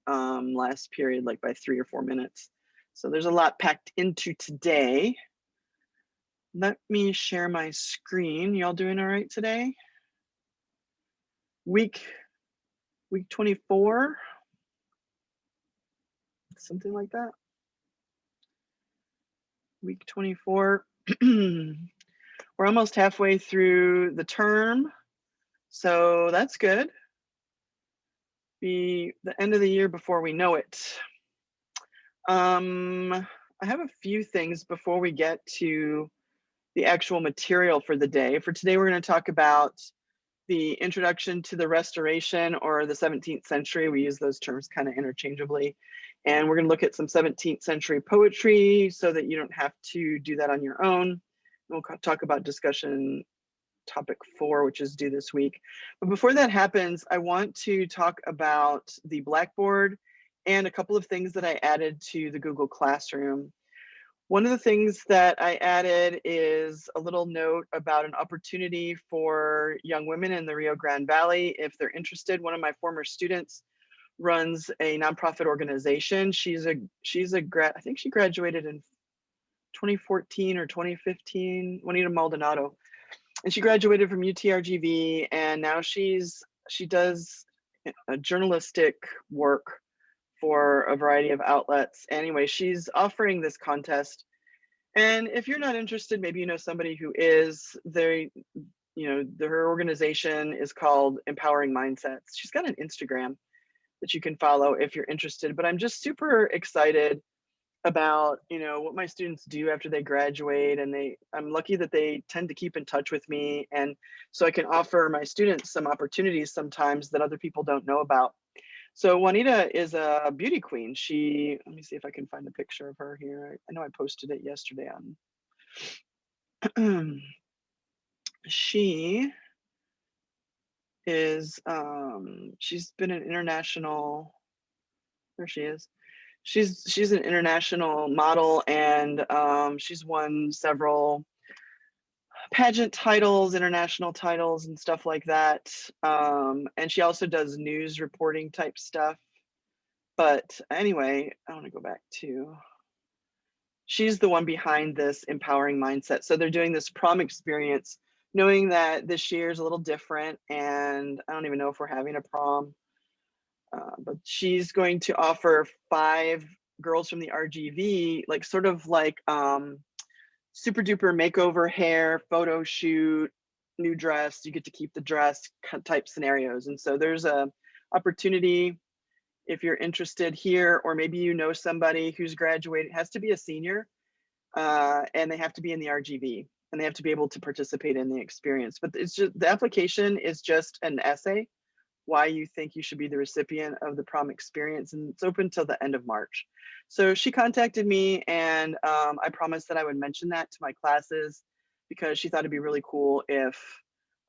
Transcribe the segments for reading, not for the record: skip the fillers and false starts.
time last period, like by 3 or 4 minutes. So there's a lot packed into today. Let me share my screen. Y'all doing all right today? Week 24, something like that. Week 24. We're almost halfway through the term, so that's good. Be the end of the year before we know it. I have a few things before we get to the actual material for the day. For today, we're going to talk about the introduction to the Restoration or the 17th century. We use those terms kind of interchangeably. And we're going to look at some 17th century poetry so that you don't have to do that on your own. We'll talk about discussion topic 4, which is due this week. But before that happens, I want to talk about the Blackboard and a couple of things that I added to the Google Classroom. One of the things that I added is a little note about an opportunity for young women in the Rio Grande Valley. If they're interested, one of my former students runs a nonprofit organization. She's a grad, I think she graduated in 2014 or 2015, Juanita Maldonado. And she graduated from UTRGV, and now she does a journalistic work for a variety of outlets. Anyway, she's offering this contest. And if you're not interested, maybe you know somebody who is. Her organization is called Empowering Mindsets. She's got an Instagram that you can follow if you're interested. But I'm just super excited about what my students do after they graduate, and I'm lucky that they tend to keep in touch with me, and so I can offer my students some opportunities sometimes that other people don't know about. So Juanita is a beauty queen. Let me see if I can find a picture of her here. I know I posted it yesterday on she is she's been an international, there she is. She's an international model, and she's won several pageant titles, international titles, and stuff like that. And she also does news reporting type stuff. But anyway, I want to go back to, she's the one behind this Empowering Mindset. So they're doing this prom experience, knowing that this year is a little different, and I don't even know if we're having a prom. But she's going to offer 5 girls from the RGV, like sort of like super duper makeover hair, photo shoot, new dress, you get to keep the dress type scenarios. And so there's a opportunity if you're interested here, or maybe you know somebody who's graduated, has to be a senior, and they have to be in the RGV, and they have to be able to participate in the experience. But it's just, the application is just an essay why you think you should be the recipient of the prom experience, and it's open till the end of March. So she contacted me, and I promised that I would mention that to my classes because she thought it'd be really cool if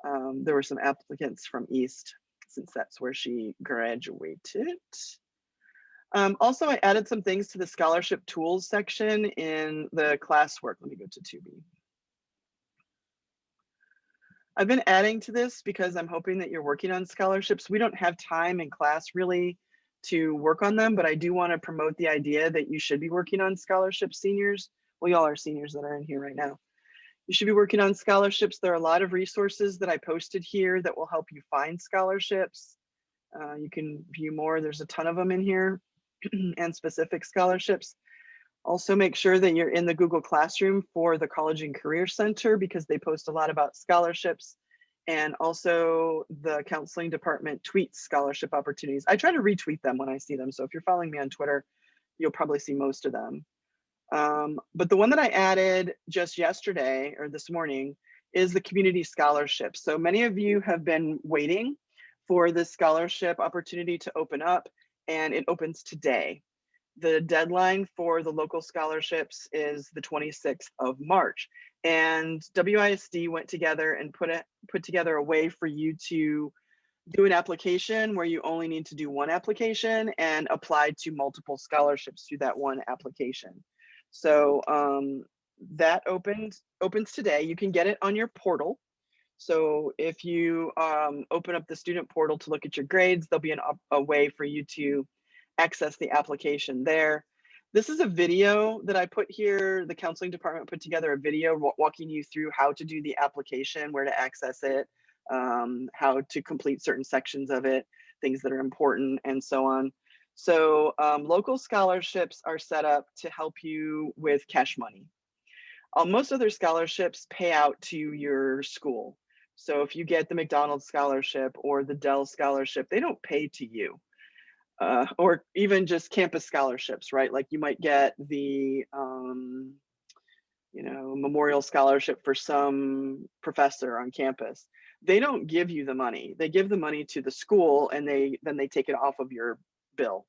there were some applicants from East, since that's where she graduated. Also, I added some things to the scholarship tools section in the classwork. Let me go to 2B. I've been adding to this because I'm hoping that you're working on scholarships. We don't have time in class really to work on them, but I do want to promote the idea that you should be working on scholarships, seniors. Well, y'all are seniors that are in here right now. You should be working on scholarships. There are a lot of resources that I posted here that will help you find scholarships. You can view more. There's a ton of them in here and specific scholarships. Also make sure that you're in the Google Classroom for the College and Career Center because they post a lot about scholarships, and also the counseling department tweets scholarship opportunities. I try to retweet them when I see them. So if you're following me on Twitter, you'll probably see most of them. But the one that I added just yesterday or this morning is the community scholarship. So many of you have been waiting for this scholarship opportunity to open up, and it opens today. The deadline for the local scholarships is the 26th of March. And WISD went together and put together a way for you to do an application where you only need to do one application and apply to multiple scholarships through that one application. So that opens today. You can get it on your portal. So if you open up the student portal to look at your grades, there'll be a way for you to access the application there. This is a video that I put here. The counseling department put together a video walking you through how to do the application, where to access it, how to complete certain sections of it, things that are important, and so on. So local scholarships are set up to help you with cash money. Most other scholarships pay out to your school. So if you get the McDonald's scholarship or the Dell scholarship, they don't pay to you. Or even just campus scholarships, right? Like you might get the memorial scholarship for some professor on campus. They don't give you the money. They give the money to the school, and then they take it off of your bill.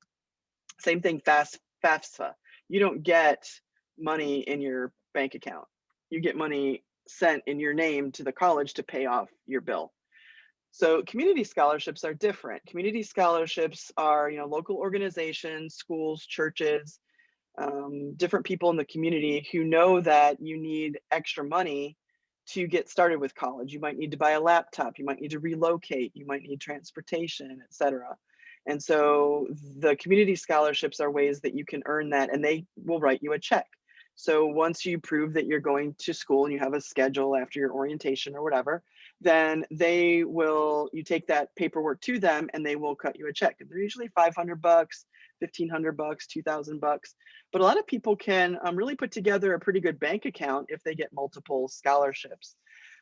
Same thing, FAFSA. You don't get money in your bank account. You get money sent in your name to the college to pay off your bill. So community scholarships are different. Community scholarships are, local organizations, schools, churches, different people in the community who know that you need extra money to get started with college. You might need to buy a laptop, you might need to relocate, you might need transportation, etc. And so the community scholarships are ways that you can earn that, and they will write you a check. So once you prove that you're going to school and you have a schedule after your orientation or whatever, then you take that paperwork to them and they will cut you a check. They're usually $500, $1,500, $2,000. But a lot of people can really put together a pretty good bank account if they get multiple scholarships.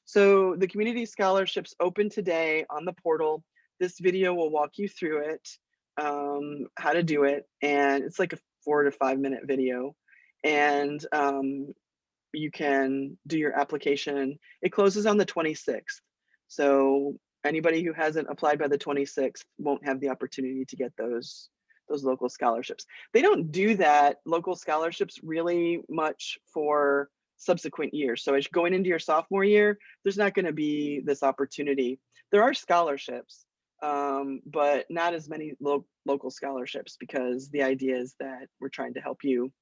So the community scholarships open today on the portal. This video will walk you through it, how to do it. And it's like a 4 to 5 minute video. And you can do your application. It closes on the 26th. So anybody who hasn't applied by the 26th won't have the opportunity to get those local scholarships. They don't do that, local scholarships, really much for subsequent years. So as you're going into your sophomore year, there's not going to be this opportunity. There are scholarships, but not as many local scholarships, because the idea is that we're trying to help you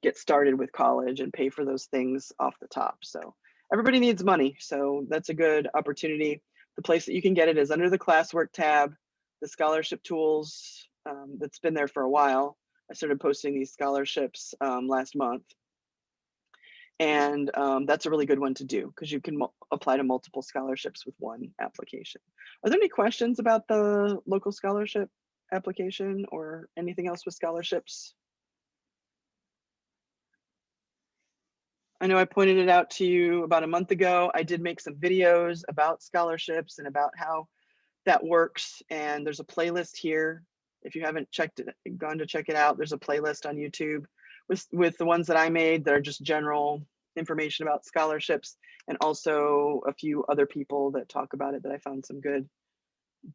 get started with college and pay for those things off the top. So everybody needs money. So that's a good opportunity. The place that you can get it is under the classwork tab, the scholarship tools, that's been there for a while. I started posting these scholarships last month. And that's a really good one to do, because you can apply to multiple scholarships with one application. Are there any questions about the local scholarship application or anything else with scholarships? I know I pointed it out to you about a month ago. I did make some videos about scholarships and about how that works. And there's a playlist here. If you haven't gone to check it out, there's a playlist on YouTube with the ones that I made that are just general information about scholarships, and also a few other people that talk about it that I found some good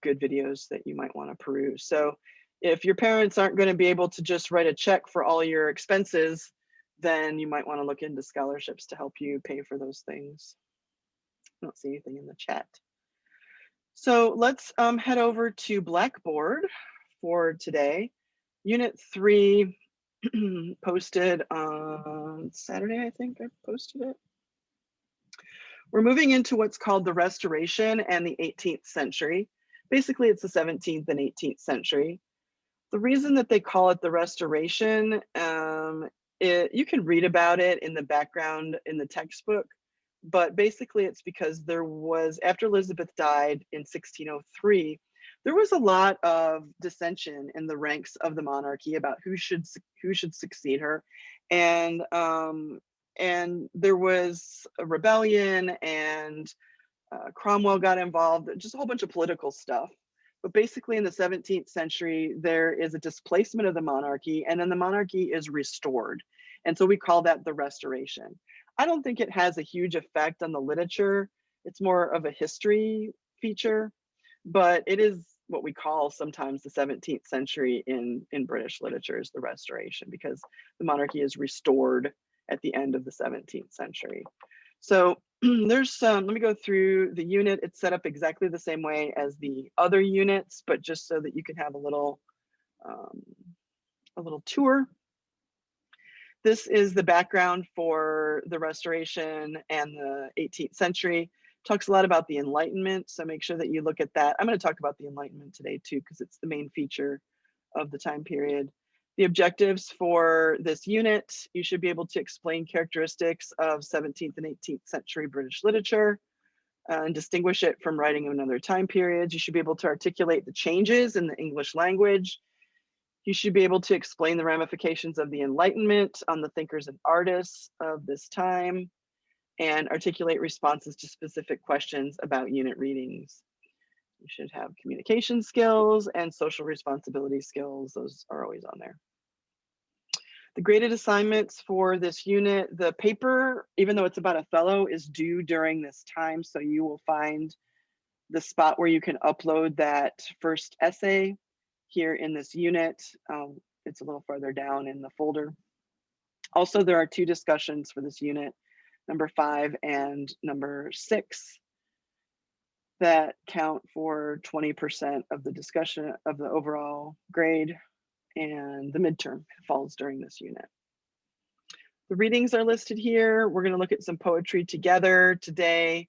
videos that you might want to peruse. So if your parents aren't going to be able to just write a check for all your expenses, then you might want to look into scholarships to help you pay for those things. I don't see anything in the chat. So let's head over to Blackboard for today. Unit 3 posted on Saturday, I think I posted it. We're moving into what's called the Restoration and the 18th century. Basically, it's the 17th and 18th century. The reason that they call it the Restoration, you can read about it in the background in the textbook, but basically it's because there was, after Elizabeth died in 1603, there was a lot of dissension in the ranks of the monarchy about who should succeed her, and there was a rebellion, and Cromwell got involved, just a whole bunch of political stuff. But basically in the 17th century, there is a displacement of the monarchy, and then the monarchy is restored. And so we call that the Restoration. I don't think it has a huge effect on the literature. It's more of a history feature, but it is what we call sometimes the 17th century in British literature is the Restoration, because the monarchy is restored at the end of the 17th century. So there's let me go through the unit. It's set up exactly the same way as the other units, but just so that you can have a little tour. This is the background for the Restoration and the 18th century. Talks a lot about the Enlightenment, so make sure that you look at that. I'm going to talk about the Enlightenment today too, because it's the main feature of the time period. The objectives for this unit, you should be able to explain characteristics of 17th and 18th century British literature and distinguish it from writing of another time period. You should be able to articulate the changes in the English language. You should be able to explain the ramifications of the Enlightenment on the thinkers and artists of this time and articulate responses to specific questions about unit readings. You should have communication skills and social responsibility skills. Those are always on there. The graded assignments for this unit, the paper, even though it's about Othello, is due during this time. So you will find the spot where you can upload that first essay here in this unit. It's a little farther down in the folder. Also, there are 2 discussions for this unit, number 5 and number 6, that count for 20% of the discussion of the overall grade, and the midterm falls during this unit. The readings are listed here. We're going to look at some poetry together today.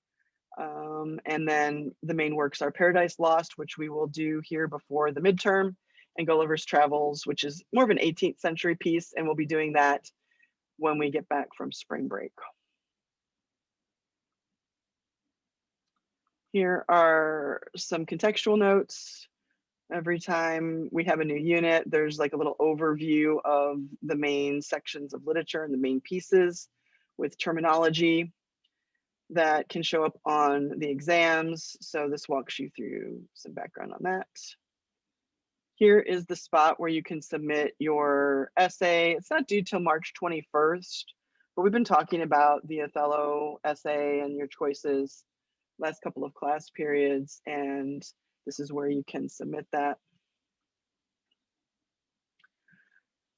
And then the main works are Paradise Lost, which we will do here before the midterm, and Gulliver's Travels, which is more of an 18th century piece, and we'll be doing that when we get back from spring break. Here are some contextual notes. Every time we have a new unit, there's like a little overview of the main sections of literature and the main pieces with terminology that can show up on the exams. So this walks you through some background on that. Here is the spot where you can submit your essay. It's not due till March 21st, but we've been talking about the Othello essay and your choices last couple of class periods, and this is where you can submit that.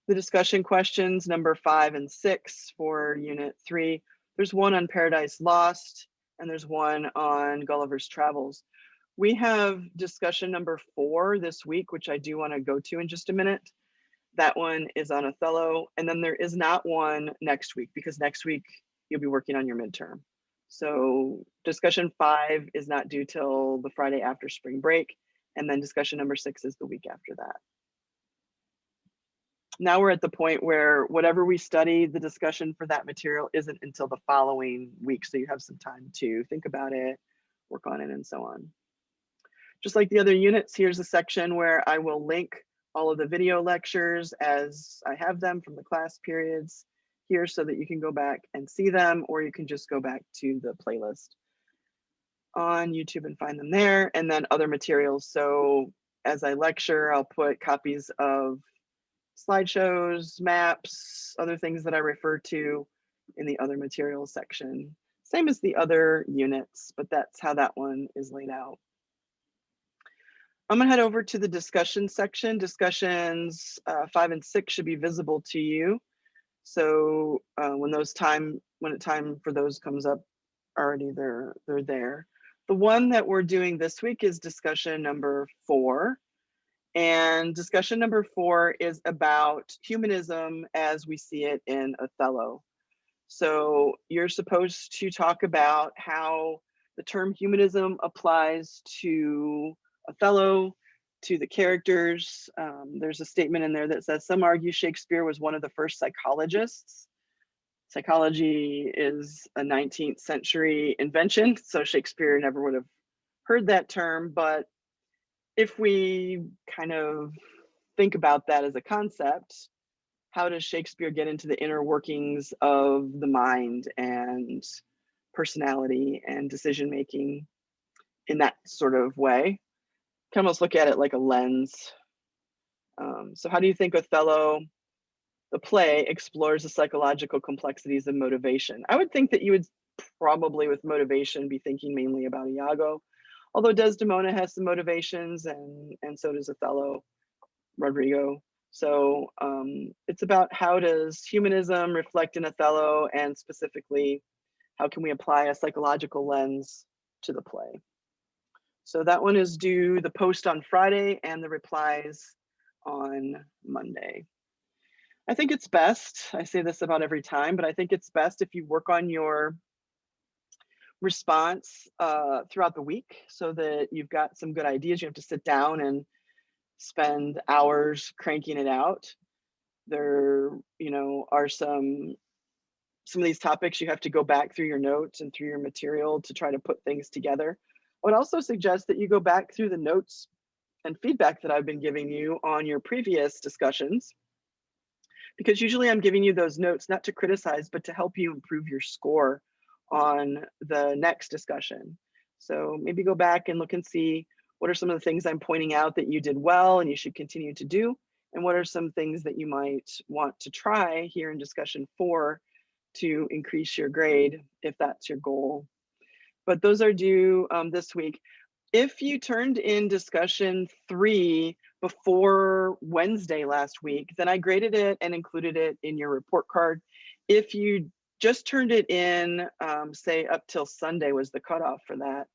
The discussion questions, number 5 and 6 for unit 3. There's one on Paradise Lost, and there's one on Gulliver's Travels. We have discussion number 4 this week, which I do want to go to in just a minute. That one is on Othello, and then there is not one next week, because next week you'll be working on your midterm. So discussion 5 is not due till the Friday after spring break, and then discussion number 6 is the week after that. Now we're at the point where whatever we study, the discussion for that material isn't until the following week, so you have some time to think about it, work on it, and so on. Just like the other units, here's a section where I will link all of the video lectures as I have them from the class periods here, so that you can go back and see them, or you can just go back to the playlist on YouTube and find them there, and then other materials. So as I lecture, I'll put copies of slideshows, maps, other things that I refer to in the other materials section. Same as the other units, but that's how that one is laid out. I'm gonna head over to the discussion section. Discussions 5 and 6 should be visible to you. So when time for those comes up, already they're there. The one that we're doing this week is discussion number 4. And discussion number 4 is about humanism as we see it in Othello. So you're supposed to talk about how the term humanism applies to Othello, to the characters. There's a statement in there that says, some argue Shakespeare was one of the first psychologists. Psychology is a 19th century invention, so Shakespeare never would have heard that term, but if we kind of think about that as a concept, how does Shakespeare get into the inner workings of the mind and personality and decision making in that sort of way? You can almost look at it like a lens. So how do you think Othello, the play, explores the psychological complexities of motivation? I would think that you would probably, with motivation, be thinking mainly about Iago, although Desdemona has some motivations, and so does Othello, Rodrigo. So it's about how does humanism reflect in Othello, and specifically, how can we apply a psychological lens to the play? So that one is due the post on Friday and the replies on Monday. I think it's best, I say this about every time, but I think it's best if you work on your response throughout the week so that you've got some good ideas. You have to sit down and spend hours cranking it out. There, are some of these topics you have to go back through your notes and through your material to try to put things together. I would also suggest that you go back through the notes and feedback that I've been giving you on your previous discussions, because usually I'm giving you those notes not to criticize, but to help you improve your score on the next discussion. So maybe go back and look and see what are some of the things I'm pointing out that you did well and you should continue to do, and what are some things that you might want to try here in discussion 4 to increase your grade if that's your goal. But those are due this week. If you turned in discussion 3 before Wednesday last week, then I graded it and included it in your report card. If you just turned it in, say up till Sunday was the cutoff for that,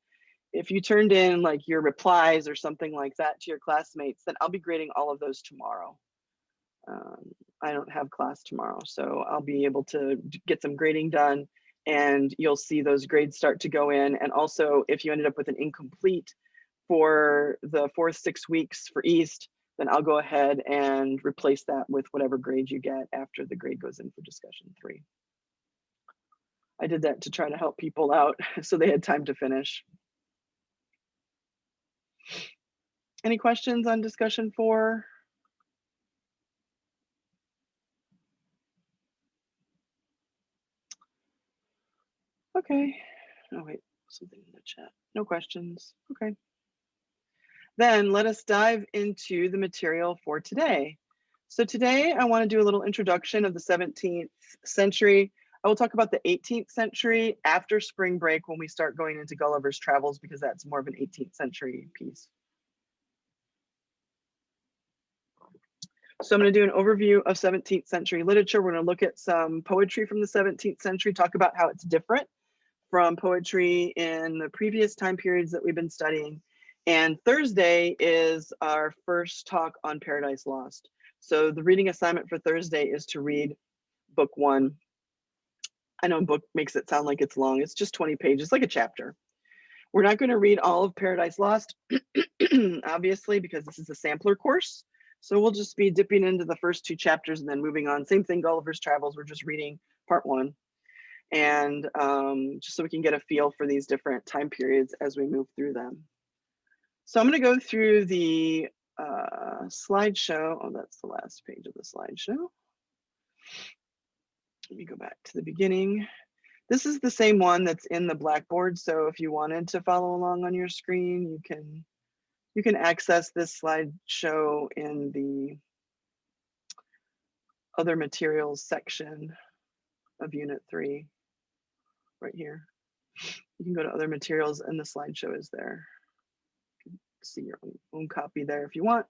if you turned in like your replies or something like that to your classmates, then I'll be grading all of those tomorrow. I don't have class tomorrow, so I'll be able to get some grading done, and you'll see those grades start to go in. And also, if you ended up with an incomplete for the 4th 6 weeks for East, then I'll go ahead and replace that with whatever grade you get after the grade goes in for discussion 3. I did that to try to help people out so they had time to finish. Any questions on discussion 4? Okay. Oh wait, something in the chat. No questions. Okay. Then let us dive into the material for today. So today I want to do a little introduction of the 17th century. I will talk about the 18th century after spring break when we start going into Gulliver's Travels, because that's more of an 18th century piece. So I'm going to do an overview of 17th century literature. We're going to look at some poetry from the 17th century, talk about how it's different from poetry in the previous time periods that we've been studying. And Thursday is our first talk on Paradise Lost. So the reading assignment for Thursday is to read book 1. I know book makes it sound like it's long. It's just 20 pages, like a chapter. We're not going to read all of Paradise Lost, obviously, because this is a sampler course. So we'll just be dipping into the first 2 chapters and then moving on. Same thing, Gulliver's Travels. We're just reading part 1. And just so we can get a feel for these different time periods as we move through them. So I'm going to go through the slideshow. Oh, that's the last page of the slideshow. Let me go back to the beginning. This is the same one that's in the Blackboard. So if you wanted to follow along on your screen, you can access this slideshow in the other materials section of Unit 3, right here. You can go to other materials and the slideshow is there. You can see your own copy there if you want.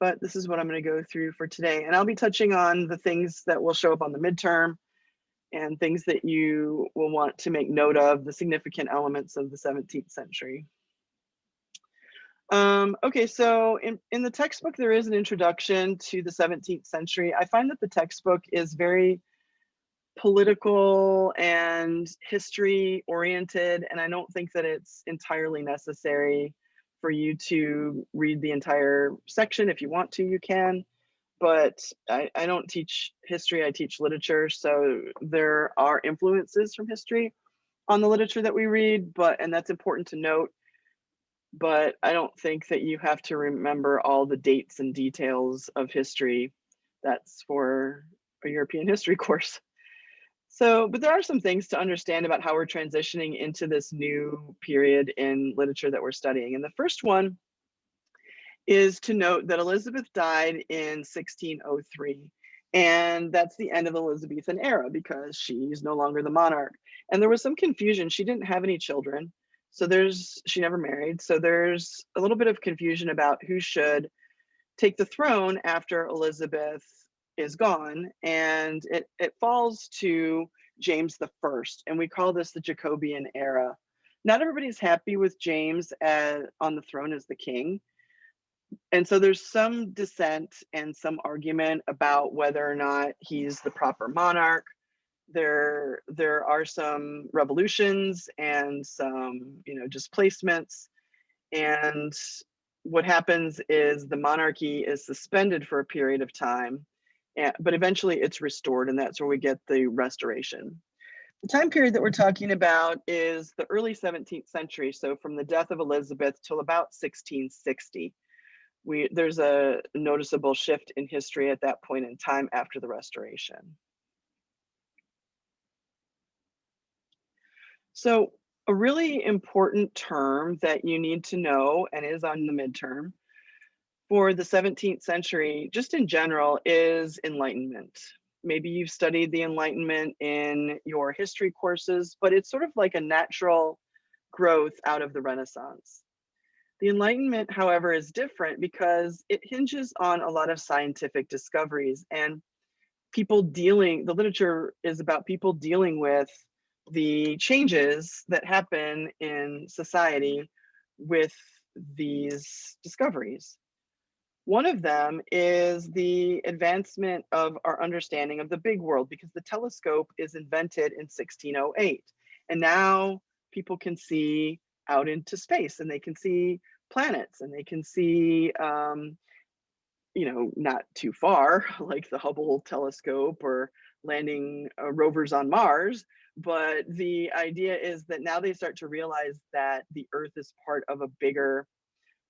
But this is what I'm going to go through for today. And I'll be touching on the things that will show up on the midterm and things that you will want to make note of, the significant elements of the 17th century. Okay, so in the textbook, there is an introduction to the 17th century. I find that the textbook is very political and history oriented, and I don't think that it's entirely necessary for you to read the entire section. If you want to, you can, but I don't teach history, I teach literature, so there are influences from history on the literature that we read, and that's important to note, but I don't think that you have to remember all the dates and details of history. That's for a European history course. So, but there are some things to understand about how we're transitioning into this new period in literature that we're studying. And the first one is to note that Elizabeth died in 1603. And that's the end of the Elizabethan era because she's no longer the monarch. And there was some confusion. She didn't have any children. So she never married. So there's a little bit of confusion about who should take the throne after Elizabeth is gone, and it falls to James the First, and we call this the Jacobean era. Not everybody's happy with James on the throne as the king, and so there's some dissent and some argument about whether or not he's the proper monarch. There are some revolutions and some displacements, and what happens is the monarchy is suspended for a period of time, but eventually it's restored, and that's where we get the restoration. The time period that we're talking about is the early 17th century, so from the death of Elizabeth till about 1660. There's a noticeable shift in history at that point in time after the restoration. So a really important term that you need to know and is on the midterm for the 17th century, just in general, is enlightenment. Maybe you've studied the Enlightenment in your history courses, but it's sort of like a natural growth out of the Renaissance. The Enlightenment, however, is different because it hinges on a lot of scientific discoveries and the literature is about people dealing with the changes that happen in society with these discoveries. One of them is the advancement of our understanding of the big world, because the telescope is invented in 1608. And now people can see out into space and they can see planets and they can see, not too far, like the Hubble telescope or landing rovers on Mars. But the idea is that now they start to realize that the Earth is part of a bigger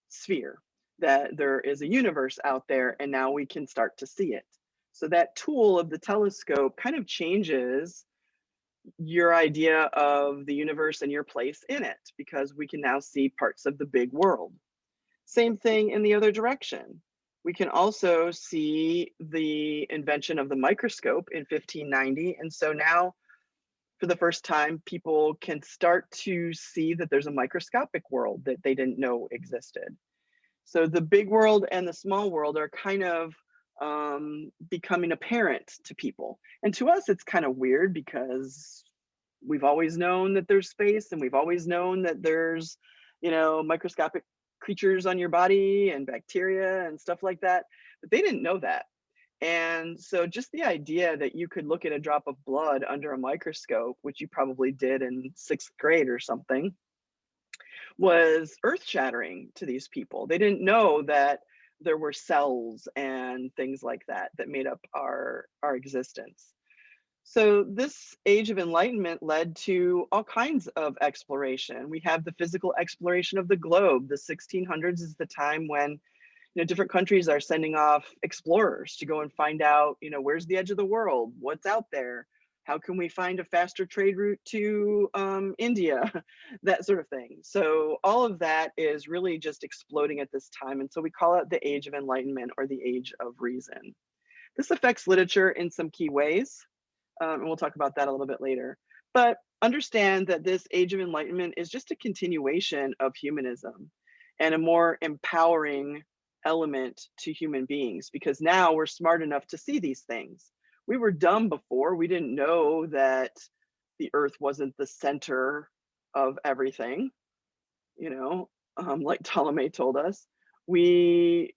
sphere, that there is a universe out there, and now we can start to see it. So that tool of the telescope kind of changes your idea of the universe and your place in it, because we can now see parts of the big world. Same thing in the other direction. We can also see the invention of the microscope in 1590. And so now, for the first time, people can start to see that there's a microscopic world that they didn't know existed. So the big world and the small world are kind of becoming apparent to people. And to us, it's kind of weird because we've always known that there's space and we've always known that there's, microscopic creatures on your body and bacteria and stuff like that. But they didn't know that. And so just the idea that you could look at a drop of blood under a microscope, which you probably did in 6th grade or something, was earth-shattering to these people. They didn't know that there were cells and things like that that made up our existence. So this age of enlightenment led to all kinds of exploration. We have the physical exploration of the globe. The 1600s is the time when different countries are sending off explorers to go and find out, where's the edge of the world, what's out there, how can we find a faster trade route to India, that sort of thing. So all of that is really just exploding at this time. And so we call it the Age of Enlightenment or the Age of Reason. This affects literature in some key ways, and we'll talk about that a little bit later. But understand that this Age of Enlightenment is just a continuation of humanism and a more empowering element to human beings, because now we're smart enough to see these things. We were dumb before. We didn't know that the Earth wasn't the center of everything, like Ptolemy told us. We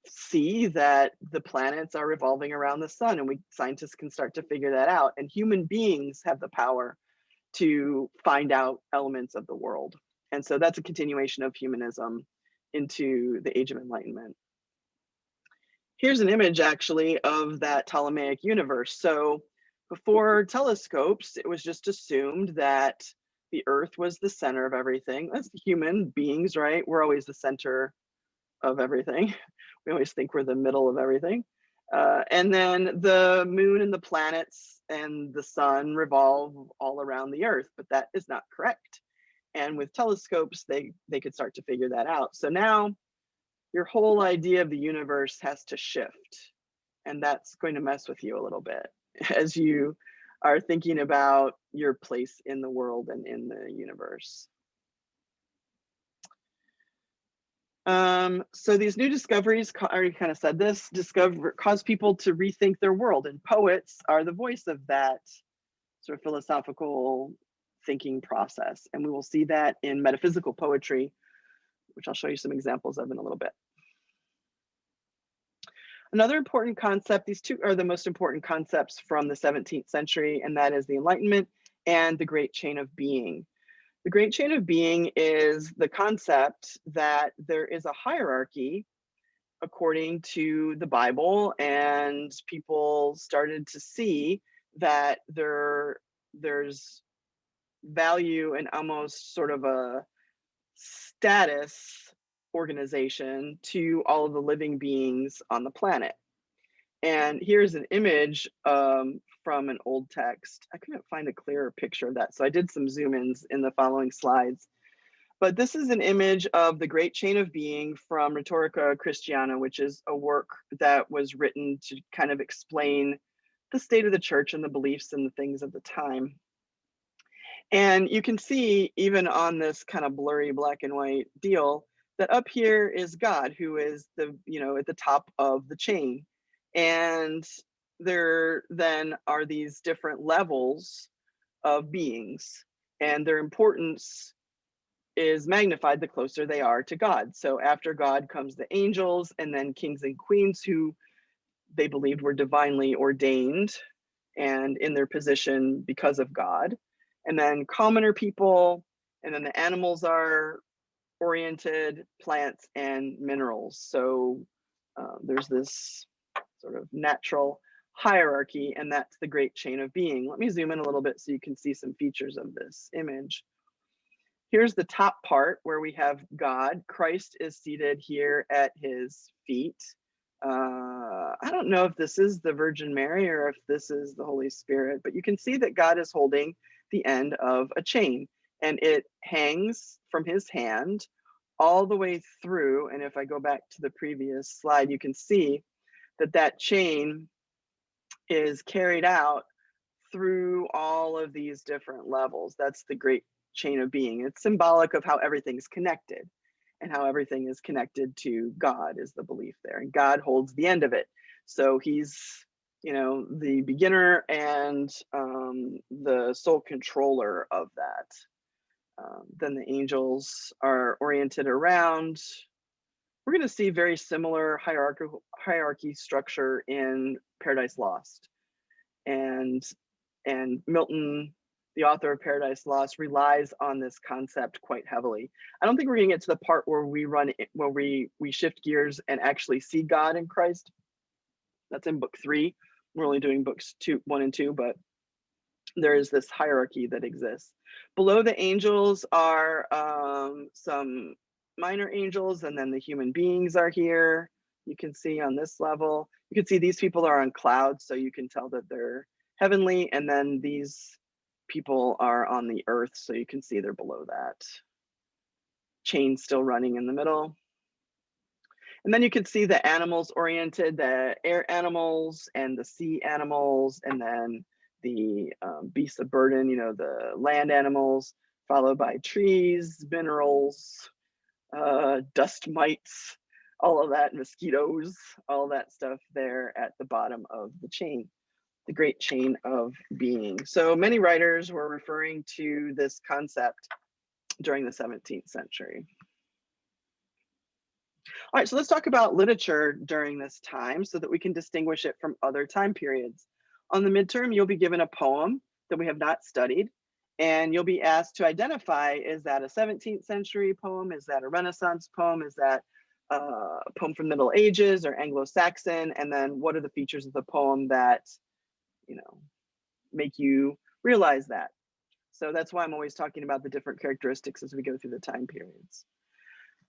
see that the planets are revolving around the sun, and scientists can start to figure that out. And human beings have the power to find out elements of the world. And so that's a continuation of humanism into the Age of Enlightenment. Here's an image actually of that Ptolemaic universe. So before telescopes, it was just assumed that the Earth was the center of everything. That's human beings, right? We're always the center of everything. We always think we're the middle of everything. And then the moon and the planets and the sun revolve all around the Earth, but that is not correct. And with telescopes, they could start to figure that out. So now your whole idea of the universe has to shift. And that's going to mess with you a little bit as you are thinking about your place in the world and in the universe. So these new discoveries, I already kind of said this, cause people to rethink their world. And poets are the voice of that sort of philosophical thinking process. And we will see that in metaphysical poetry, which I'll show you some examples of in a little bit. Another important concept, these two are the most important concepts from the 17th century, and that is the Enlightenment and the Great Chain of Being. The great chain of being is the concept that there is a hierarchy according to the Bible, and people started to see that there's value in almost sort of a status organization to all of the living beings on the planet. And here's an image from an old text. I couldn't find a clearer picture of that, so I did some zoom ins in the following slides. But this is an image of the Great Chain of Being from Rhetorica Christiana, which is a work that was written to kind of explain the state of the church and the beliefs and the things of the time. And you can see, even on this kind of blurry black and white deal, that up here is God, who is the, at the top of the chain. And there then are these different levels of beings, and their importance is magnified the closer they are to God. So after God comes the angels, and then kings and queens who they believed were divinely ordained and in their position because of God. And then commoner people, and then the animals are oriented, plants and minerals. So there's this sort of natural hierarchy, and that's the great chain of being. Let me zoom in a little bit so you can see some features of this image. Here's the top part where we have God. Christ is seated here at his feet. I don't know if this is the Virgin Mary or if this is the Holy Spirit, but you can see that God is holding the end of a chain, and it hangs from his hand all the way through. And if I go back to the previous slide, you can see that that chain is carried out through all of these different levels. That's the great chain of being. It's symbolic of how everything's connected, and how everything is connected to God is the belief there. And God holds the end of it. So he's, the beginner and the sole controller of that. Then the angels are oriented around. We're going to see very similar hierarchy structure in Paradise Lost. And Milton, the author of Paradise Lost, relies on this concept quite heavily. I don't think we're going to get to the part where we shift gears and actually see God in Christ. That's in book 3. We're only doing books 1 and 2, but there is this hierarchy that exists. Below the angels are some minor angels, and then the human beings are here. You can see on this level, you can see these people are on clouds, so you can tell that they're heavenly, and then these people are on the earth, so you can see they're below that. Chain still running in the middle. And then you can see the animals oriented, the air animals and the sea animals, and then the beasts of burden, the land animals, followed by trees, minerals, dust mites, all of that, mosquitoes, all that stuff there at the bottom of the chain, the great chain of being. So many writers were referring to this concept during the 17th century. All right, so let's talk about literature during this time so that we can distinguish it from other time periods. On the midterm, you'll be given a poem that we have not studied, and you'll be asked to identify, is that a 17th century poem? Is that a Renaissance poem? Is that a poem from the Middle Ages or Anglo-Saxon? And then what are the features of the poem that, make you realize that? So that's why I'm always talking about the different characteristics as we go through the time periods.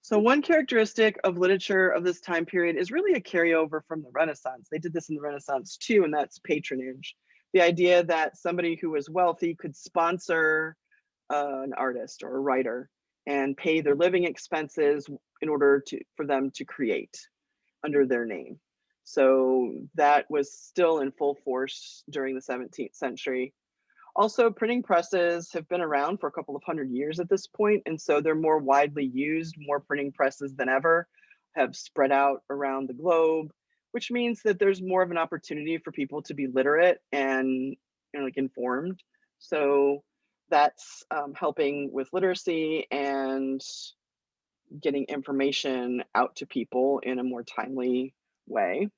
So one characteristic of literature of this time period is really a carryover from the Renaissance. They did this in the Renaissance too, and that's patronage. The idea that somebody who was wealthy could sponsor an artist or a writer and pay their living expenses in order for them to create under their name. So that was still in full force during the 17th century. Also, printing presses have been around for a couple of hundred years at this point, and so they're more widely used. More printing presses than ever have spread out around the globe, which means that there's more of an opportunity for people to be literate and informed. So that's helping with literacy and getting information out to people in a more timely way.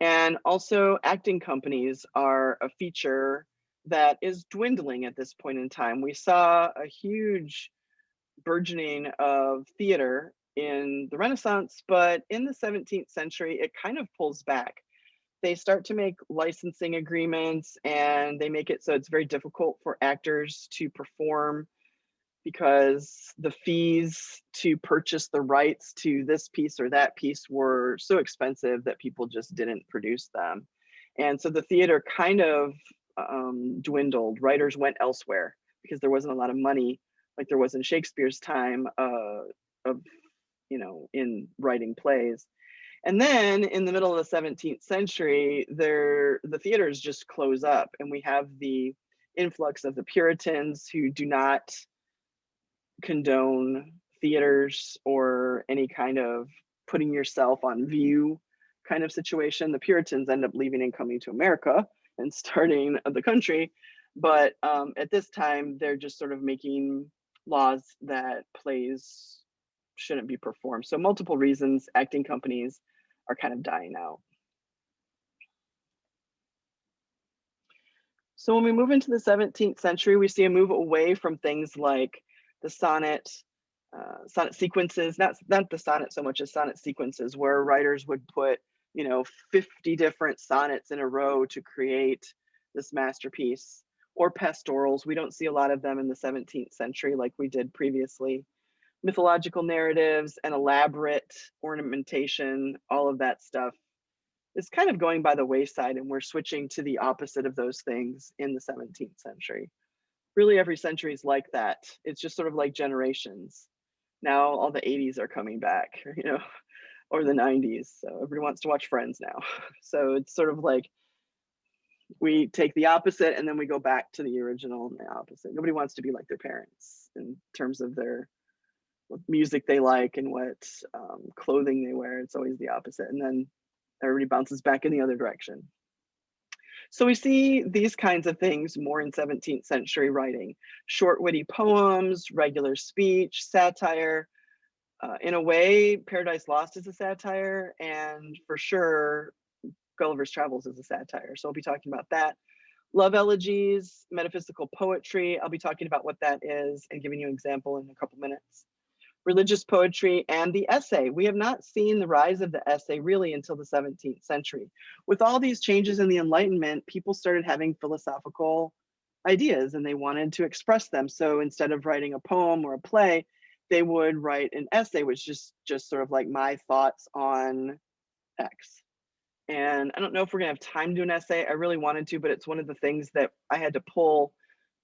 And also, acting companies are a feature that is dwindling at this point in time. We saw a huge burgeoning of theater in the Renaissance, but in the 17th century, it kind of pulls back. They start to make licensing agreements and they make it so it's very difficult for actors to perform because the fees to purchase the rights to this piece or that piece were so expensive that people just didn't produce them. And so the theater kind of dwindled. Writers went elsewhere because there wasn't a lot of money like there was in Shakespeare's time of, in writing plays. And then in the middle of the 17th century, the theaters just close up and we have the influx of the Puritans who do not condone theaters or any kind of putting yourself on view kind of situation. The Puritans end up leaving and coming to America and starting the country. But at this time, they're just sort of making laws that plays shouldn't be performed. So multiple reasons acting companies are kind of dying out. So when we move into the 17th century, we see a move away from things like the sonnet sequences, not the sonnet so much as sonnet sequences, where writers would put 50 different sonnets in a row to create this masterpiece, or pastorals. We don't see a lot of them in the 17th century like we did previously. Mythological narratives and elaborate ornamentation, all of that stuff is kind of going by the wayside, and we're switching to the opposite of those things in the 17th century. Really, every century is like that. It's just sort of like generations. Now all the 80s are coming back, or the 90s. So everybody wants to watch Friends now. So it's sort of like we take the opposite and then we go back to the original and the opposite. Nobody wants to be like their parents in terms of what music they like and what clothing they wear. It's always the opposite. And then everybody bounces back in the other direction. So we see these kinds of things more in 17th century writing: short, witty poems, regular speech, satire. In a way, Paradise Lost is a satire, and for sure, Gulliver's Travels is a satire. So I'll be talking about that. Love elegies, metaphysical poetry. I'll be talking about what that is and giving you an example in a couple minutes. Religious poetry, and the essay. We have not seen the rise of the essay really until the 17th century. With all these changes in the Enlightenment, people started having philosophical ideas and they wanted to express them. So instead of writing a poem or a play, they would write an essay, which is just sort of like my thoughts on X. And I don't know if we're gonna have time to do an essay. I really wanted to, but it's one of the things that I had to pull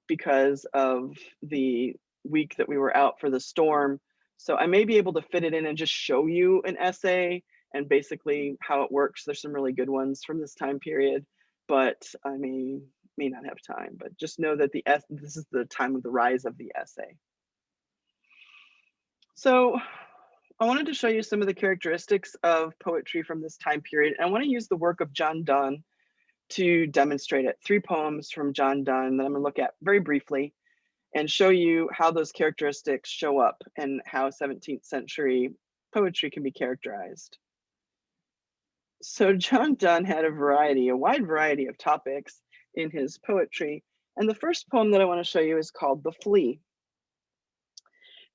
because of the week that we were out for the storm. So I may be able to fit it in and just show you an essay and basically how it works. There's some really good ones from this time period, but I may not have time. But just know that this is the time of the rise of the essay. So I wanted to show you some of the characteristics of poetry from this time period. And I want to use the work of John Donne to demonstrate it. 3 poems from John Donne that I'm going to look at very briefly and show you how those characteristics show up and how 17th century poetry can be characterized. So John Donne had a wide variety of topics in his poetry. And the first poem that I want to show you is called The Flea.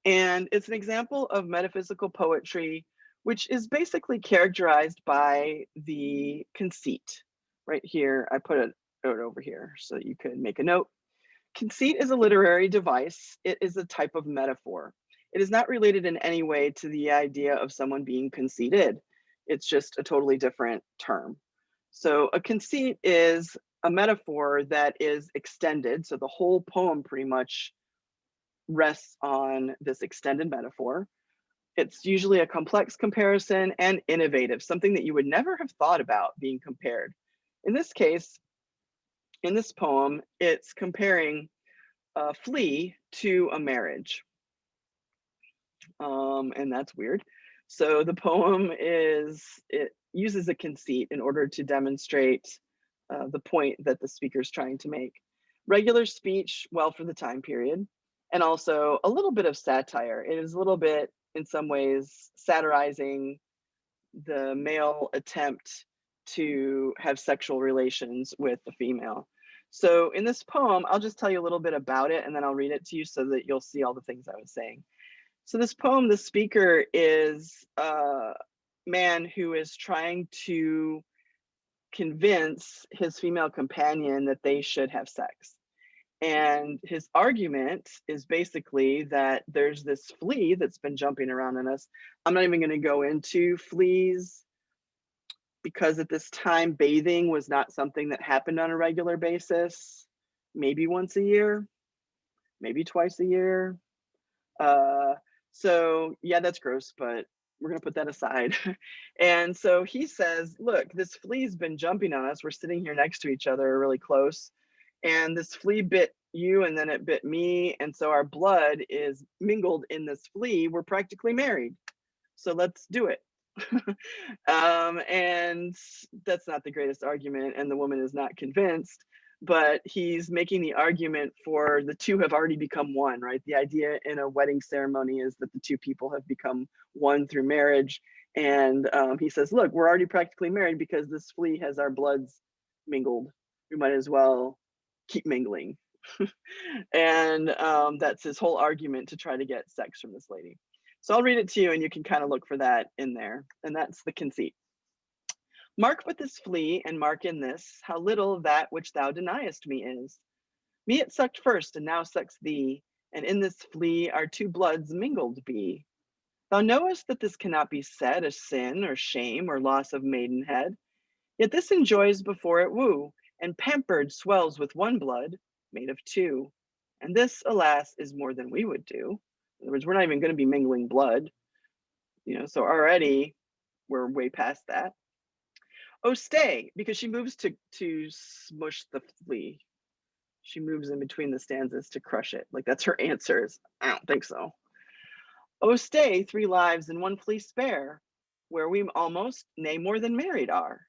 And it's an example of metaphysical poetry, which is basically characterized by the conceit. Right here, I put it over here so you could make a note. Conceit is a literary device. It is a type of metaphor. It is not related in any way to the idea of someone being conceited. It's just a totally different term. So a conceit is a metaphor that is extended. So the whole poem pretty much rests on this extended metaphor. It's usually a complex comparison and innovative, something that you would never have thought about being compared. In this case, in this poem, it's comparing a flea to a marriage. And that's weird. So the poem it uses a conceit in order to demonstrate the point that the speaker's trying to make. Regular speech, well, for the time period, and also a little bit of satire. It is a little bit, in some ways, satirizing the male attempt to have sexual relations with the female. So in this poem, I'll just tell you a little bit about it and then I'll read it to you so that you'll see all the things I was saying. So this poem, the speaker is a man who is trying to convince his female companion that they should have sex. And his argument is basically that there's this flea that's been jumping around on us. I'm not even going to go into fleas because at this time, bathing was not something that happened on a regular basis, maybe once a year, maybe twice a year. Uh, so yeah, that's gross, but we're gonna put that aside. And so he says, look, this flea's been jumping on us. We're sitting here next to each other really close. And this flea bit you and then it bit me. And so our blood is mingled in this flea. We're practically married. So let's do it. And that's not the greatest argument. And the woman is not convinced, but he's making the argument for the two have already become one, right? The idea in a wedding ceremony is that the two people have become one through marriage. And he says, look, we're already practically married because this flea has our bloods mingled. We might as well keep mingling. And that's his whole argument to try to get sex from this lady. So I'll read it to you and you can kind of look for that in there. And that's the conceit. Mark but this flea, and mark in this, how little that which thou deniest me is. Me it sucked first, and now sucks thee, and in this flea our two bloods mingled be. Thou knowest that this cannot be said a sin or shame or loss of maidenhead, yet this enjoys before it woo, and pampered swells with one blood, made of two. And this, alas, is more than we would do. In other words, we're not even going to be mingling blood, so already we're way past that. Oh, stay, because she moves to smush the flea. She moves in between the stanzas to crush it. Like that's her answers. I don't think so. Oh, stay, 3 lives and 1 flea spare, where we almost, nay, more than married are.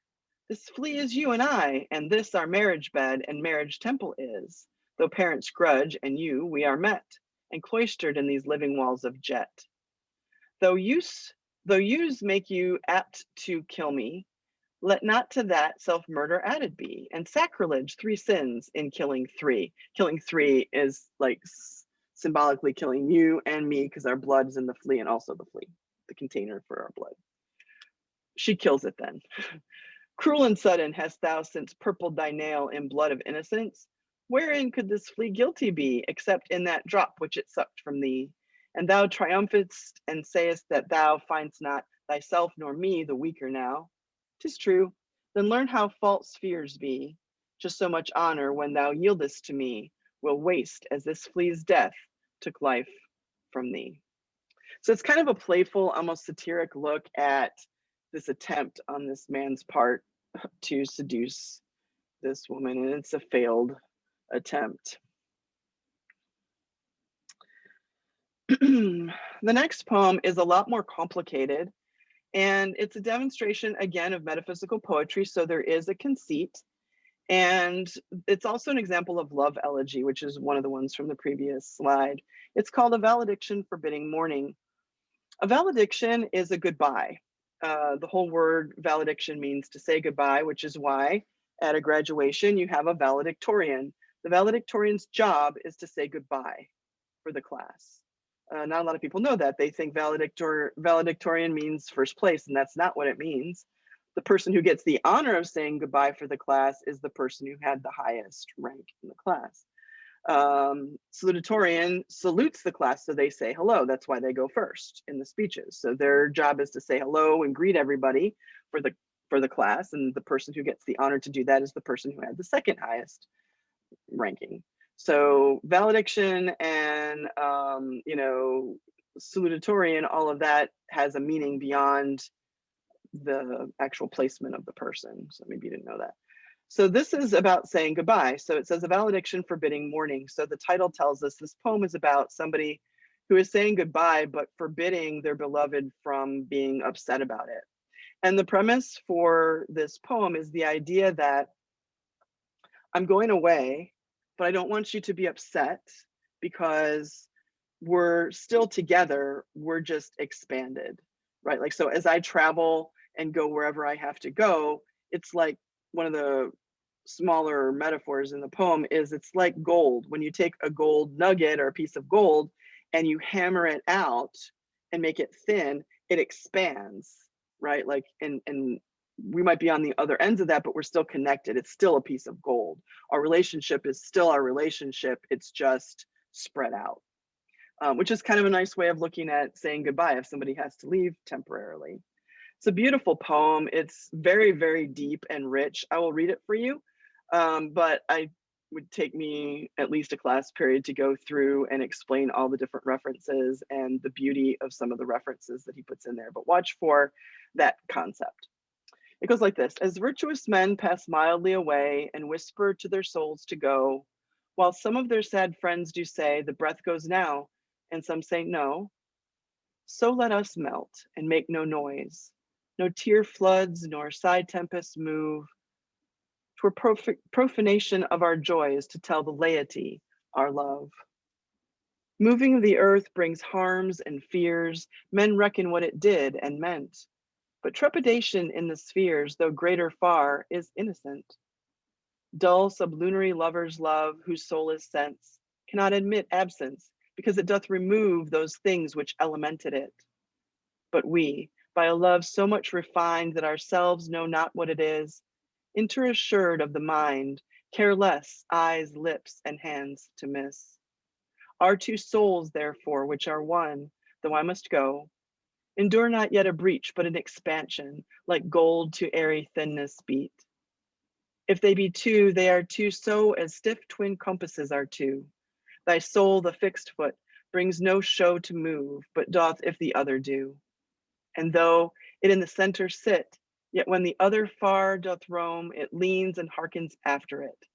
This flea is you and I, and this our marriage bed and marriage temple is. Though parents grudge and you, we are met, and cloistered in these living walls of jet. Though use make you apt to kill me, let not to that self-murder added be, and sacrilege 3 sins in killing 3. Killing 3 is like symbolically killing you and me because our blood is in the flea and also the flea, the container for our blood. She kills it then. Cruel and sudden hast thou since purpled thy nail in blood of innocence. Wherein could this flea guilty be, except in that drop which it sucked from thee? And thou triumphest and sayest that thou find'st not thyself nor me the weaker now. 'Tis true, then learn how false fears be. Just so much honor when thou yieldest to me will waste as this flea's death took life from thee. So it's kind of a playful, almost satiric look at this attempt on this man's part to seduce this woman, and it's a failed attempt. The next poem is a lot more complicated, and it's a demonstration again of metaphysical poetry, so there is a conceit, and it's also an example of love elegy, which is one of the ones from the previous slide. It's called A Valediction Forbidding Mourning. A valediction is a goodbye. The whole word valediction means to say goodbye, which is why at a graduation you have a valedictorian. The valedictorian's job is to say goodbye for the class. Not a lot of people know that. They think valedictorian means first place, and that's not what it means. The person who gets the honor of saying goodbye for the class is the person who had the highest rank in the class. Salutatorian salutes the class, so they say hello. That's why they go first in the speeches. So their job is to say hello and greet everybody for the class, and the person who gets the honor to do that is the person who had the second highest ranking. So valediction and salutatorian, all of that has a meaning beyond the actual placement of the person. So maybe you didn't know that. So this is about saying goodbye. So it says a valediction forbidding mourning. So the title tells us this poem is about somebody who is saying goodbye, but forbidding their beloved from being upset about it. And the premise for this poem is the idea that I'm going away, but I don't want you to be upset because we're still together. We're just expanded, right? Like, so as I travel and go wherever I have to go, it's like one of the smaller metaphors in the poem is it's like gold. When you take a gold nugget or a piece of gold and you hammer it out and make it thin, it expands, right? Like, and we might be on the other ends of that, but we're still connected. It's still a piece of gold. Our relationship is still our relationship. It's just spread out, which is kind of a nice way of looking at saying goodbye if somebody has to leave temporarily. It's a beautiful poem. It's very, very deep and rich. I will read it for you, but I would take me at least a class period to go through and explain all the different references and the beauty of some of the references that he puts in there. But watch for that concept. It goes like this: as virtuous men pass mildly away and whisper to their souls to go, while some of their sad friends do say, the breath goes now, and some say no, so let us melt and make no noise. No tear floods nor sigh tempests move. 'Twere profanation of our joys to tell the laity our love. Moving of the earth brings harms and fears. Men reckon what it did and meant. But trepidation in the spheres, though greater far, is innocent. Dull sublunary lovers' love, whose soul is sense, cannot admit absence, because it doth remove those things which elemented it. But we, by a love so much refined that ourselves know not what it is, interassured of the mind, care less eyes, lips, and hands to miss. Our two souls, therefore, which are one, though I must go, endure not yet a breach, but an expansion, like gold to airy thinness beat. If they be two, they are two so as stiff twin compasses are two. Thy soul, the fixed foot, brings no show to move, but doth if the other do. And though it in the center sit, yet when the other far doth roam, it leans and hearkens after it,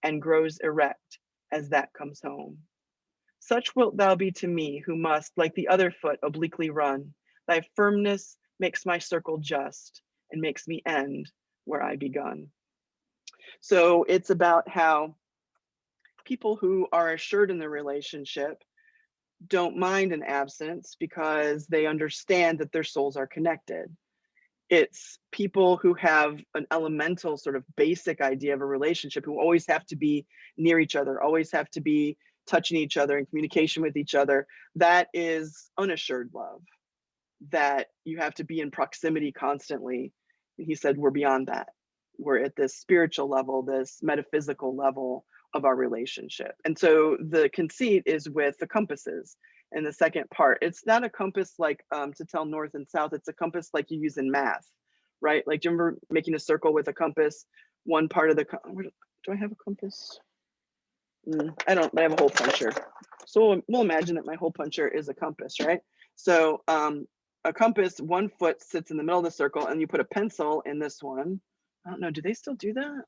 and grows erect as that comes home. Such wilt thou be to me, who must, like the other foot, obliquely run. Thy firmness makes my circle just, and makes me end where I begun. So it's about how people who are assured in their relationship don't mind an absence because they understand that their souls are connected. It's people who have an elemental sort of basic idea of a relationship, who always have to be near each other, always have to be touching each other, in communication with each other. That is unassured love, that you have to be in proximity constantly. He said, we're beyond that. We're at this spiritual level, this metaphysical level of our relationship. And so the conceit is with the compasses in the second part. It's not a compass like to tell north and south. It's a compass like you use in math, right? Like, do you remember making a circle with a compass? One part of the, do I have a compass? I don't, but I have a hole puncher. So we'll imagine that my hole puncher is a compass, right? So a compass, one foot sits in the middle of the circle, and you put a pencil in this one. I don't know, do they still do that?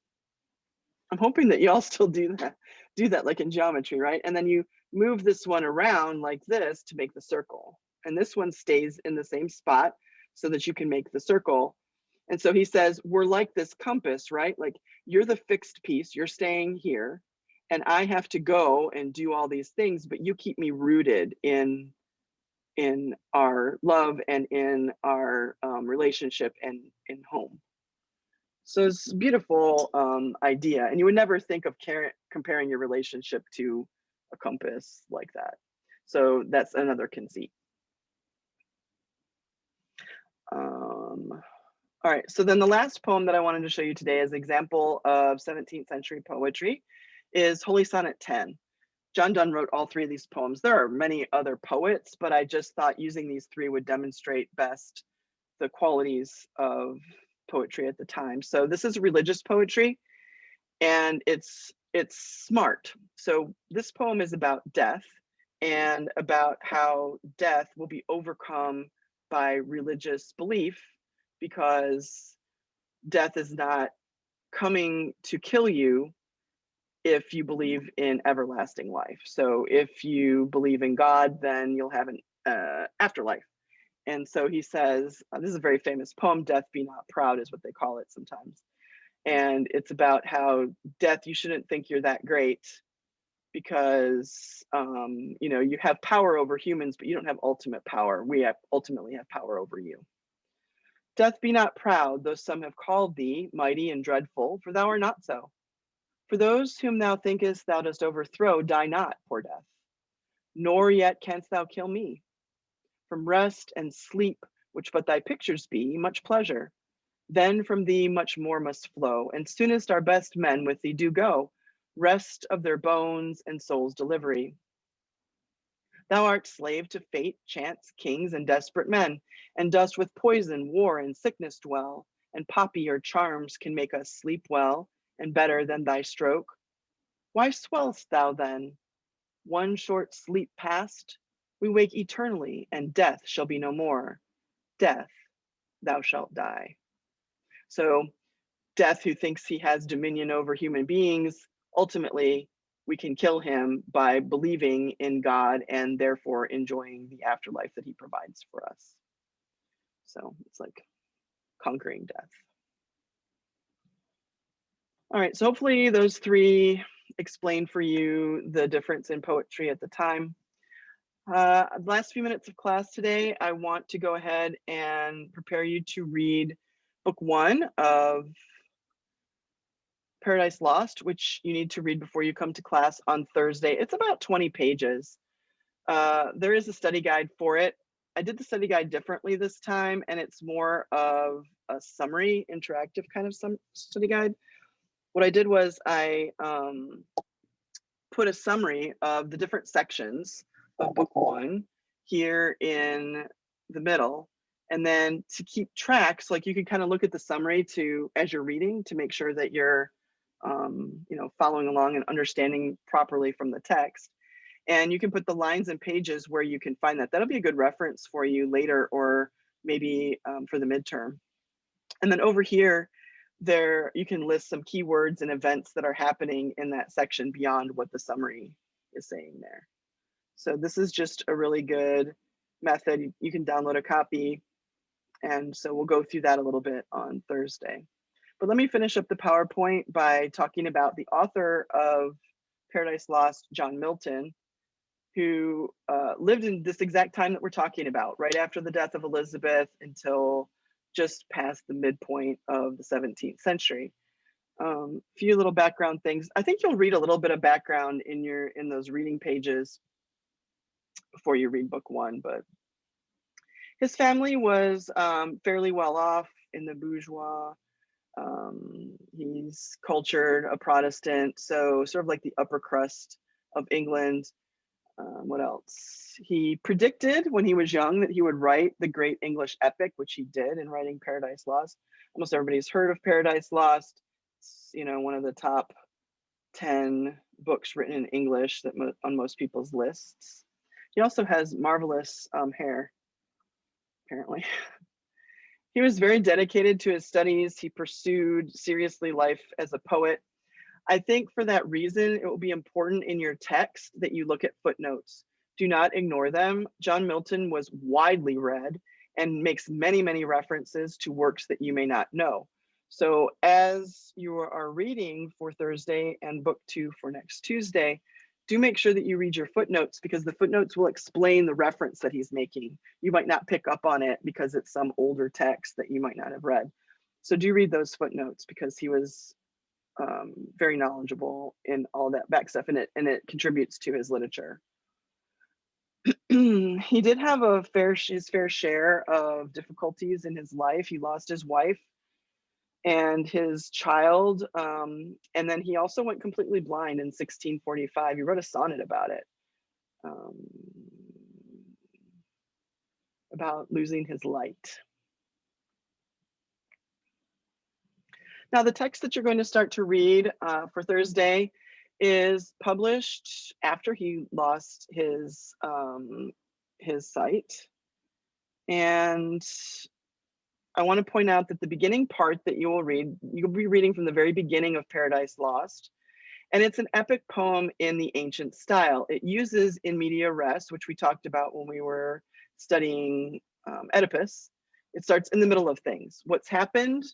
I'm hoping that y'all still do that like in geometry, right? And then you move this one around like this to make the circle. And this one stays in the same spot so that you can make the circle. And so he says, we're like this compass, right? Like, you're the fixed piece, you're staying here, and I have to go and do all these things, but you keep me rooted in our love and in our relationship and in home. So it's a beautiful idea, and you would never think of comparing your relationship to a compass like that. So that's another conceit. All right, so then the last poem that I wanted to show you today as an example of 17th century poetry is Holy Sonnet 10. John Donne wrote all three of these poems. There are many other poets, but I just thought using these three would demonstrate best the qualities of poetry at the time. So this is religious poetry, and it's smart. So this poem is about death and about how death will be overcome by religious belief, because death is not coming to kill you if you believe in everlasting life. So if you believe in God, then you'll have an afterlife. And so he says, this is a very famous poem, Death Be Not Proud is what they call it sometimes. And it's about how death, you shouldn't think you're that great, because you know, you have power over humans, but you don't have ultimate power. We ultimately have power over you. Death, be not proud, though some have called thee mighty and dreadful, for thou art not so. For those whom thou thinkest thou dost overthrow, die not, poor death, nor yet canst thou kill me. From rest and sleep, which but thy pictures be, much pleasure. Then from thee much more must flow, and soonest our best men with thee do go, rest of their bones and soul's delivery. Thou art slave to fate, chance, kings, and desperate men, and dost with poison, war, and sickness dwell, and poppy or charms can make us sleep well, and better than thy stroke. Why swell'st thou then? One short sleep past, we wake eternally, and death shall be no more. Death, thou shalt die. So death, who thinks he has dominion over human beings, ultimately we can kill him by believing in God and therefore enjoying the afterlife that he provides for us. So it's like conquering death. All right, so hopefully those three explain for you the difference in poetry at the time. Last few minutes of class today, I want to go ahead and prepare you to read book 1 of Paradise Lost, which you need to read before you come to class on Thursday. It's about 20 pages. There is a study guide for it. I did the study guide differently this time, and it's more of a summary, interactive kind of study guide. What I did was I put a summary of the different sections of book 1 here in the middle. And then to keep track, so like you can kind of look at the summary as you're reading to make sure that you're following along and understanding properly from the text. And you can put the lines and pages where you can find that. That'll be a good reference for you later, or maybe for the midterm. And then over here, you can list some keywords and events that are happening in that section beyond what the summary is saying there. So this is just a really good method. You can download a copy. And so we'll go through that a little bit on Thursday. But let me finish up the PowerPoint by talking about the author of Paradise Lost, John Milton, who lived in this exact time that we're talking about, right after the death of Elizabeth until just past the midpoint of the 17th century. Few little background things. I think you'll read a little bit of background in those reading pages before you read book 1, but his family was fairly well off in the bourgeois. He's cultured, a Protestant, so sort of like the upper crust of England. What else? He predicted when he was young that he would write the great English epic, which he did in writing Paradise Lost. Almost everybody's heard of Paradise Lost. It's, one of the top 10 books written in English that on most people's lists. He also has marvelous hair, apparently. He was very dedicated to his studies. He pursued seriously life as a poet. I think for that reason, it will be important in your text that you look at footnotes. Do not ignore them. John Milton was widely read and makes many, many references to works that you may not know. So as you are reading for Thursday and book 2 for next Tuesday, do make sure that you read your footnotes, because the footnotes will explain the reference that he's making. You might not pick up on it because it's some older text that you might not have read. So do read those footnotes, because he was very knowledgeable in all that back stuff, and it contributes to his literature. He did have his fair share of difficulties in his life. He lost his wife and his child, and then he also went completely blind in 1645. He wrote a sonnet about it, about losing his light. Now, the text that you're going to start to read for Thursday is published after he lost his sight. And I want to point out that the beginning part that you will read, you'll be reading from the very beginning of Paradise Lost. And it's an epic poem in the ancient style. It uses in media res, which we talked about when we were studying Oedipus. It starts in the middle of things. What's happened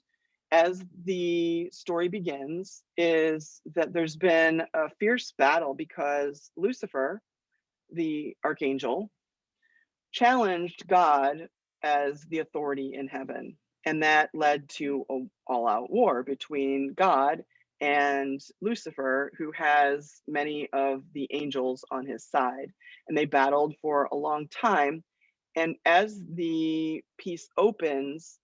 as the story begins is that there's been a fierce battle because Lucifer, the archangel, challenged God as the authority in heaven. And that led to an all-out war between God and Lucifer, who has many of the angels on his side. And they battled for a long time. And as the piece opens,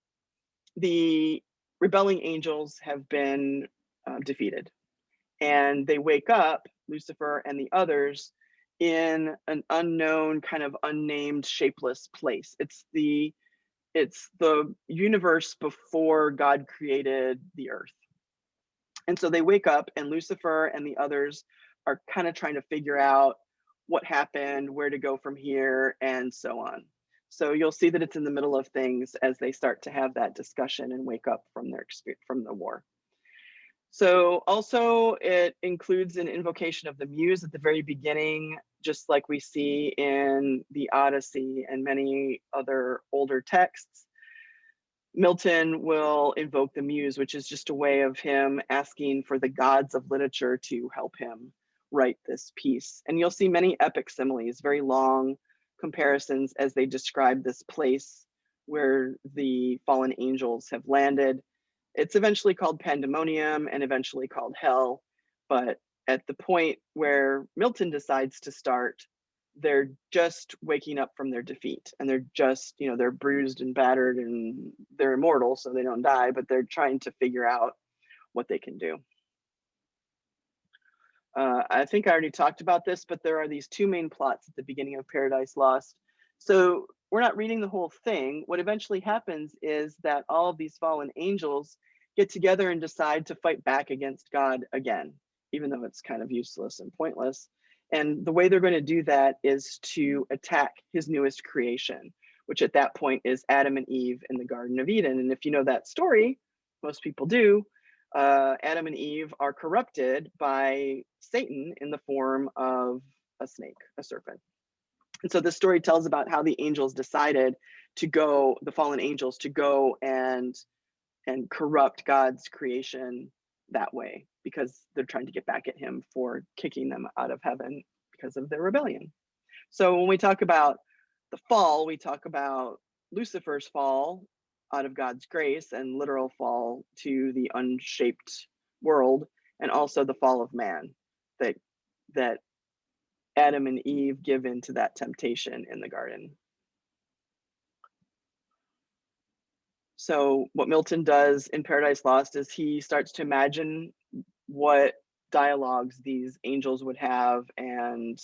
the rebelling angels have been defeated. And they wake up, Lucifer and the others, in an unknown, kind of unnamed, shapeless place. It's the universe before God created the earth. And so they wake up, and Lucifer and the others are kind of trying to figure out what happened, where to go from here, and so on. So you'll see that it's in the middle of things as they start to have that discussion and wake up from their experience from the war. So also it includes an invocation of the muse at the very beginning, just like we see in the Odyssey and many other older texts. Milton will invoke the muse, which is just a way of him asking for the gods of literature to help him write this piece. And you'll see many epic similes, very long comparisons as they describe this place where the fallen angels have landed. It's eventually called Pandemonium and eventually called Hell. But at the point where Milton decides to start, they're just waking up from their defeat, and they're just, they're bruised and battered, and they're immortal, so they don't die, but they're trying to figure out what they can do. I think I already talked about this, but there are these two main plots at the beginning of Paradise Lost. So we're not reading the whole thing. What eventually happens is that all of these fallen angels get together and decide to fight back against God again, even though it's kind of useless and pointless. And the way they're going to do that is to attack his newest creation, which at that point is Adam and Eve in the Garden of Eden. And if you know that story, most people do, Adam and Eve are corrupted by Satan in the form of a snake, a serpent. And so this story tells about how the angels decided to go, the fallen angels, to go and corrupt God's creation that way, because they're trying to get back at him for kicking them out of heaven because of their rebellion. So when we talk about the fall, we talk about Lucifer's fall out of God's grace and literal fall to the unshaped world, and also the fall of man, that Adam and Eve give in to that temptation in the garden. So what Milton does in Paradise Lost is he starts to imagine what dialogues these angels would have, and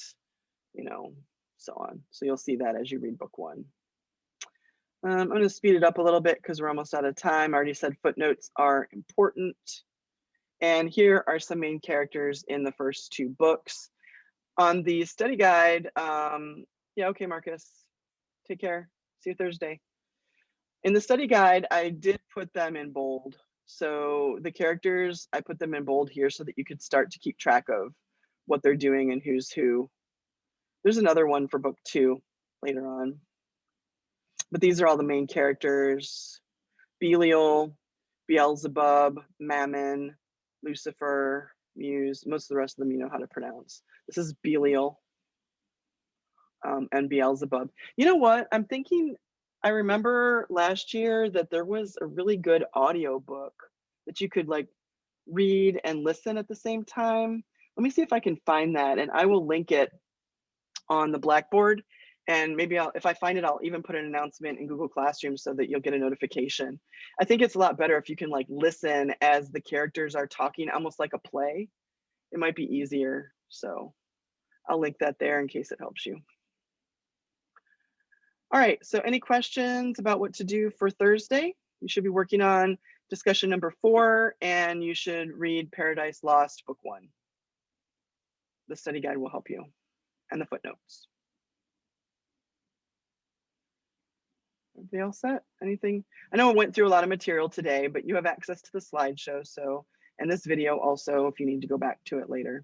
so on. So you'll see that as you read book one. I'm going to speed it up a little bit because we're almost out of time. I already said footnotes are important. And here are some main characters in the first two books. On the study guide, yeah, okay, Marcus, take care. See you Thursday. In the study guide, I did put them in bold. So the characters, I put them in bold here so that you could start to keep track of what they're doing and who's who. There's another one for book two later on. But these are all the main characters: Belial, Beelzebub, Mammon, Lucifer, Muse. Most of the rest of them you know how to pronounce. This is Belial and Beelzebub. You know what? I'm thinking, I remember last year that there was a really good audio book that you could like read and listen at the same time. Let me see if I can find that, and I will link it on the Blackboard. And maybe if I find it, I'll even put an announcement in Google Classroom so that you'll get a notification. I think it's a lot better if you can like listen as the characters are talking, almost like a play. It might be easier. So I'll link that there in case it helps you. All right, so any questions about what to do for Thursday? You should be working on discussion number 4, and you should read Paradise Lost, book 1. The study guide will help you, and the footnotes. Everybody all set? Anything? I know I went through a lot of material today, but you have access to the slideshow, so, and this video also if you need to go back to it later.